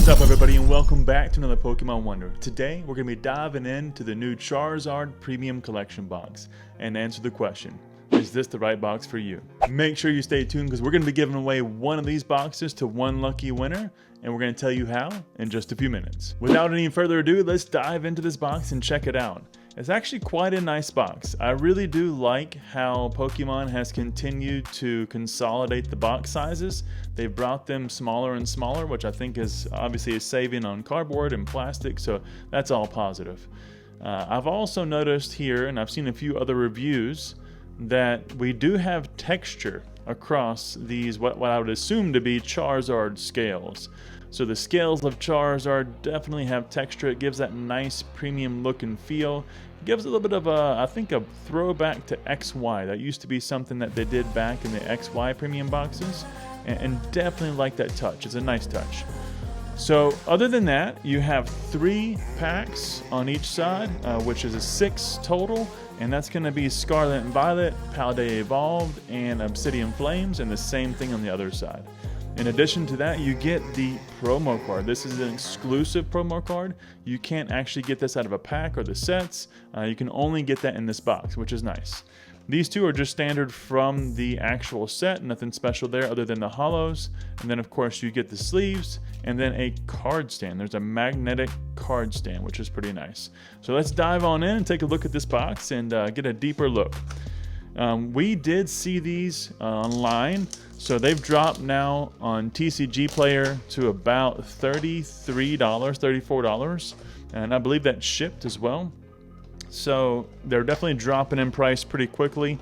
What's up, everybody, and welcome back to another Pokemon Wonder. Today, we're going to be diving into the new Charizard Premium Collection box and answer the question, is this the right box for you? Make sure you stay tuned because we're going to be giving away one of these boxes to one lucky winner, and we're going to tell you how in just a few minutes. Without any further ado, let's dive into this box and check it out. It's actually quite a nice box. I really do like how Pokemon has continued to consolidate the box sizes. They've brought them smaller and smaller, which I think is obviously a saving on cardboard and plastic, so that's all positive. I've also noticed here, and I've seen a few other reviews, that we do have texture across these what I would assume to be Charizard scales. So the scales of Charizard definitely have texture. It gives that nice premium look and feel. It gives a little bit of I think a throwback to XY. That used to be something that they did back in the XY premium boxes, and definitely like that touch. It's a nice touch. So other than that, you have 3 packs on each side, which is a 6 total, and that's going to be Scarlet and Violet, Paldea Evolved, and Obsidian Flames, and the same thing on the other side. In addition to that, you get the promo card. This is an exclusive promo card. You can't actually get this out of a pack or the sets. You can only get that in this box, which is nice. These two are just standard from the actual set, nothing special there other than the hollows. And then of course you get the sleeves and then a card stand. There's a magnetic card stand, which is pretty nice. So let's dive on in and take a look at this box and get a deeper look. We did see these online, so they've dropped now on TCG Player to about $33, $34, and I believe that's shipped as well. So they're definitely dropping in price pretty quickly,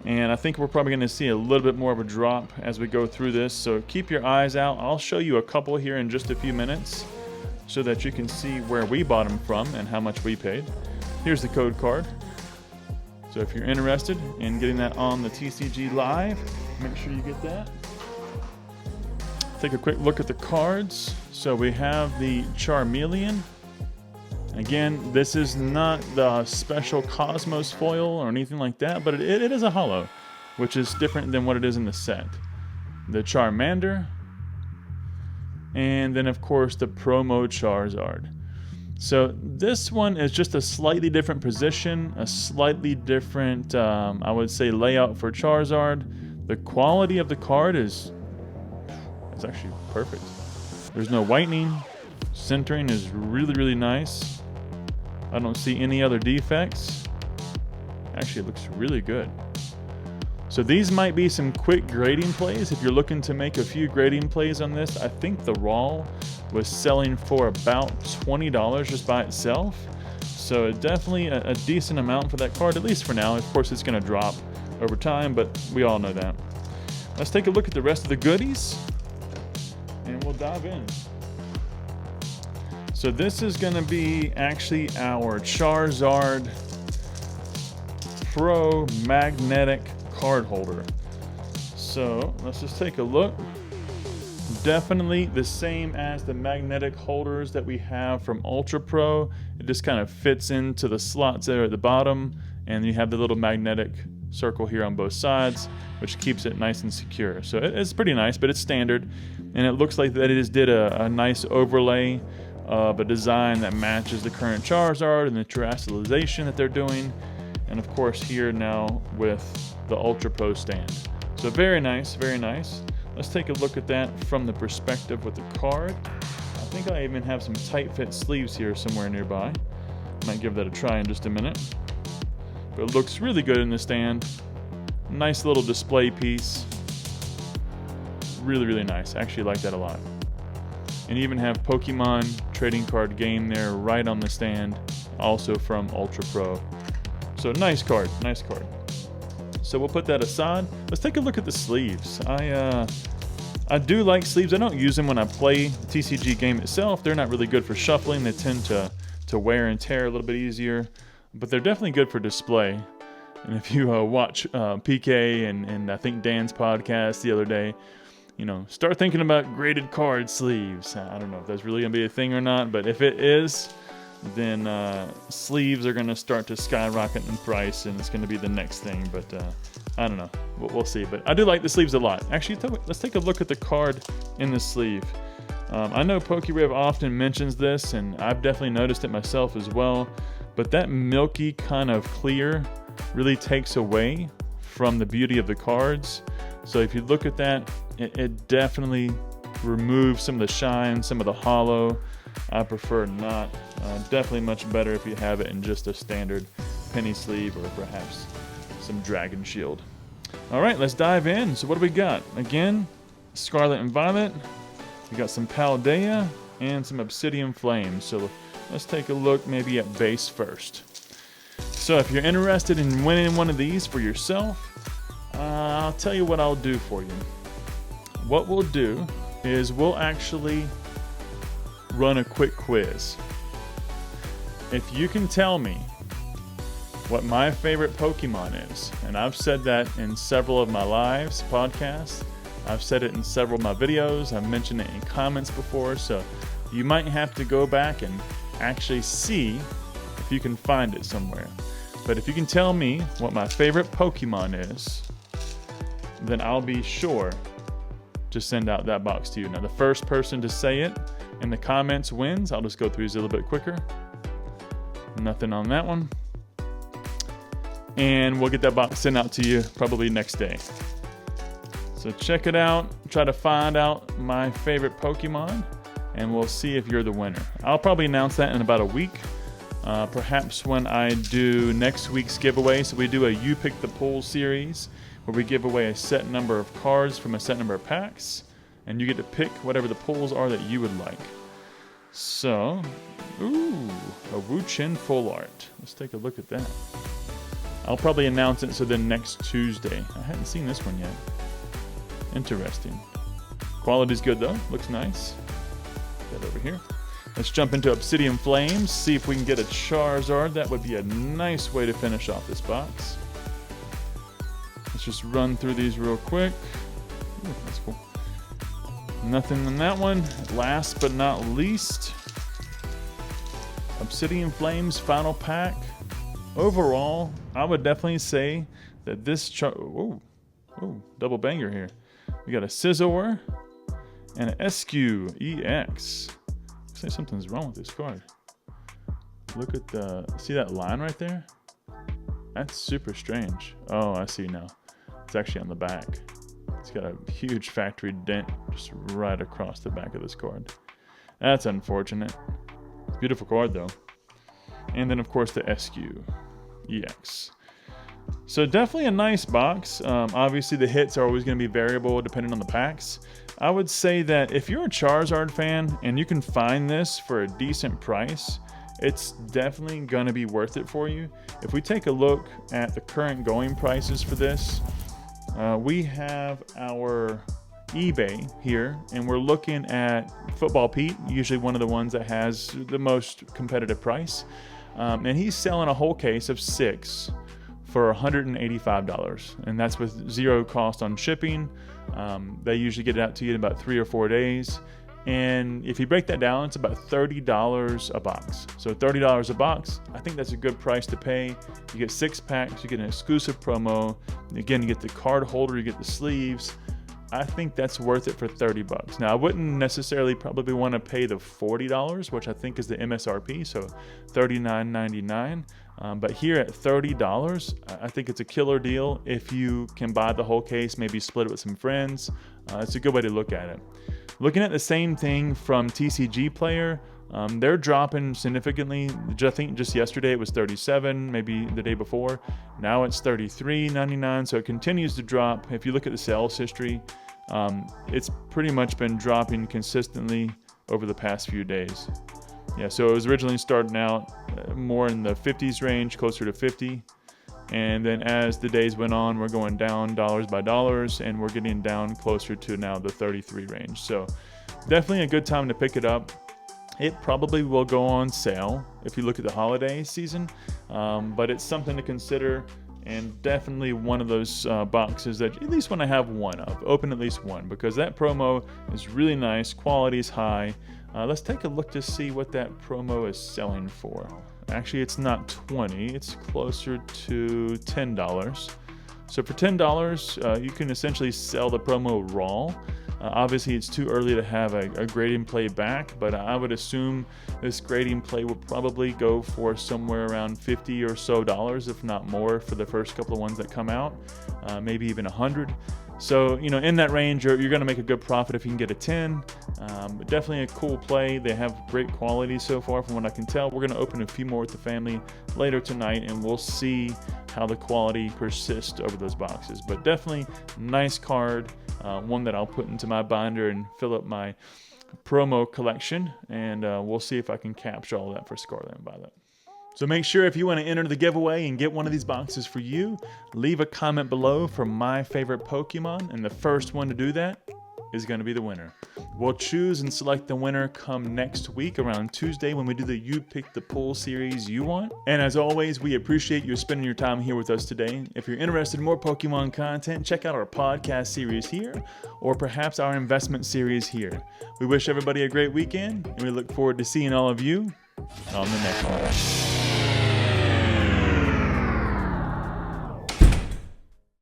and I think we're probably going to see a little bit more of a drop as we go through this, so keep your eyes out. I'll show you a couple here in just a few minutes so that you can see where we bought them from and how much we paid. Here's the code card. So if you're interested in getting that on the TCG Live, make sure you get that. Take a quick look at the cards. So we have the Charmeleon. Again, this is not the special Cosmos foil or anything like that, but it is a holo, which is different than what it is in the set. The Charmander, and then of course the promo Charizard. So this one is just a slightly different position, a slightly different, I would say, layout for Charizard. The quality of the card is actually perfect. There's no whitening. Centering is really, really nice. I don't see any other defects. Actually, it looks really good. So these might be some quick grading plays. If you're looking to make a few grading plays on this, I think the raw was selling for about $20 just by itself. So definitely a decent amount for that card, at least for now. Of course, it's going to drop over time, but we all know that. Let's take a look at the rest of the goodies, and we'll dive in. So this is going to be actually our Charizard Pro Magnetic card holder. So let's just take a look. Definitely the same as the magnetic holders that we have from Ultra Pro. It just kind of fits into the slots there at the bottom, and you have the little magnetic circle here on both sides, which keeps it nice and secure. So it's pretty nice, but it's standard, and it looks like that it just did a nice overlay of a design that matches the current Charizard and the terrestrialization that they're doing, and of course here now with the Ultra Pro stand. So very nice, very nice. Let's take a look at that from the perspective with the card. I think I even have some tight fit sleeves here somewhere nearby. Might give that a try in just a minute. But it looks really good in the stand. Nice little display piece. Really, really nice. Actually like that a lot. And you even have Pokemon trading card game there right on the stand, also from Ultra Pro. So nice card, nice card. So we'll put that aside. Let's take a look at the sleeves. I do like sleeves. I don't use them when I play the TCG game itself. They're not really good for shuffling. They tend to wear and tear a little bit easier, but they're definitely good for display. And if you watch PK and I think Dan's podcast the other day, you know, start thinking about graded card sleeves. I don't know if that's really going to be a thing or not, but if it is, then sleeves are going to start to skyrocket in price, and it's going to be the next thing. But I don't know. We'll see. But I do like the sleeves a lot. Actually, let's take a look at the card in the sleeve. I know PokeRev often mentions this, and I've definitely noticed it myself as well, but that milky kind of clear really takes away from the beauty of the cards. So if you look at that, it definitely removes some of the shine, some of the hollow. I prefer not. Definitely much better if you have it in just a standard penny sleeve or perhaps some Dragon Shield. All right, let's dive in. So what do we got? Again, Scarlet and Violet. We got some Paldea and some Obsidian Flames. So let's take a look maybe at base first. So if you're interested in winning one of these for yourself, I'll tell you what I'll do for you. What we'll do is we'll actually run a quick quiz. If you can tell me what my favorite Pokemon is, and I've said that in several of my lives, podcasts, I've said it in several of my videos, I've mentioned it in comments before, so you might have to go back and actually see if you can find it somewhere. But if you can tell me what my favorite Pokemon is, then I'll be sure to send out that box to you. Now, the first person to say it in the comments wins. I'll just go through these a little bit quicker. Nothing on that one. And we'll get that box sent out to you probably next day. So check it out, try to find out my favorite Pokemon, and we'll see if you're the winner. I'll probably announce that in about a week, perhaps when I do next week's giveaway. So we do a You Pick the Pool series, where we give away a set number of cards from a set number of packs, and you get to pick whatever the pulls are that you would like. So, ooh, a Wu-Chin Full Art. Let's take a look at that. I'll probably announce it so then next Tuesday. I hadn't seen this one yet. Interesting. Quality's good though, looks nice. Get that over here. Let's jump into Obsidian Flames, see if we can get a Charizard. That would be a nice way to finish off this box. Let's just run through these real quick. Ooh, that's cool. Nothing in that one. Last but not least, Obsidian Flames final pack. Overall, I would definitely say that this double banger here. We got a Scizor and an SQ EX. Looks like something's wrong with this card. Look at see that line right there? That's super strange. Oh, I see now. It's actually on the back. It's got a huge factory dent just right across the back of this card. That's unfortunate. Beautiful card though. And then of course the SQ EX. So definitely a nice box. Obviously the hits are always going to be variable depending on the packs. I would say that if you're a Charizard fan and you can find this for a decent price, it's definitely going to be worth it for you. If we take a look at the current going prices for this, we have our eBay here, and we're looking at Football Pete, usually one of the ones that has the most competitive price. And he's selling a whole case of 6 for $185, and that's with 0 cost on shipping. They usually get it out to you in about 3 or 4 days. And if you break that down, it's about $30 a box. So $30 a box, I think that's a good price to pay. You get 6 packs, you get an exclusive promo. Again, you get the card holder, you get the sleeves. I think that's worth it for 30 bucks. Now, I wouldn't necessarily probably want to pay the $40, which I think is the MSRP, so $39.99. But here at $30, I think it's a killer deal. If you can buy the whole case, maybe split it with some friends, it's a good way to look at it. Looking at the same thing from TCG Player, they're dropping significantly. I think just yesterday it was 37, maybe the day before. Now it's 33.99, so it continues to drop. If you look at the sales history, it's pretty much been dropping consistently over the past few days. Yeah, so it was originally starting out more in the 50s range, closer to 50. And then as the days went on, we're going down dollars by dollars, and we're getting down closer to now the 33 range. So definitely a good time to pick it up. It probably will go on sale if you look at the holiday season, but it's something to consider, and definitely one of those boxes that at least want to have one of. Open at least one, because that promo is really nice, quality is high. Let's take a look to see what that promo is selling for. Actually, it's not 20, it's closer to $10. So for $10, you can essentially sell the promo raw. Obviously, it's too early to have a grading play back, but I would assume this grading play will probably go for somewhere around $50 or so, if not more, for the first couple of ones that come out, maybe even 100. So, in that range, you're going to make a good profit if you can get a 10. But definitely a cool play. They have great quality so far from what I can tell. We're going to open a few more with the family later tonight, and we'll see how the quality persists over those boxes. But definitely nice card, one that I'll put into my binder and fill up my promo collection, and we'll see if I can capture all that for Scarlet and Violet. So make sure if you want to enter the giveaway and get one of these boxes for you, leave a comment below for my favorite Pokemon, and the first one to do that is going to be the winner. We'll choose and select the winner come next week around Tuesday when we do the You Pick the Pull series you want. And as always, we appreciate you spending your time here with us today. If you're interested in more Pokemon content, check out our podcast series here, or perhaps our investment series here. We wish everybody a great weekend, and we look forward to seeing all of you on the next one.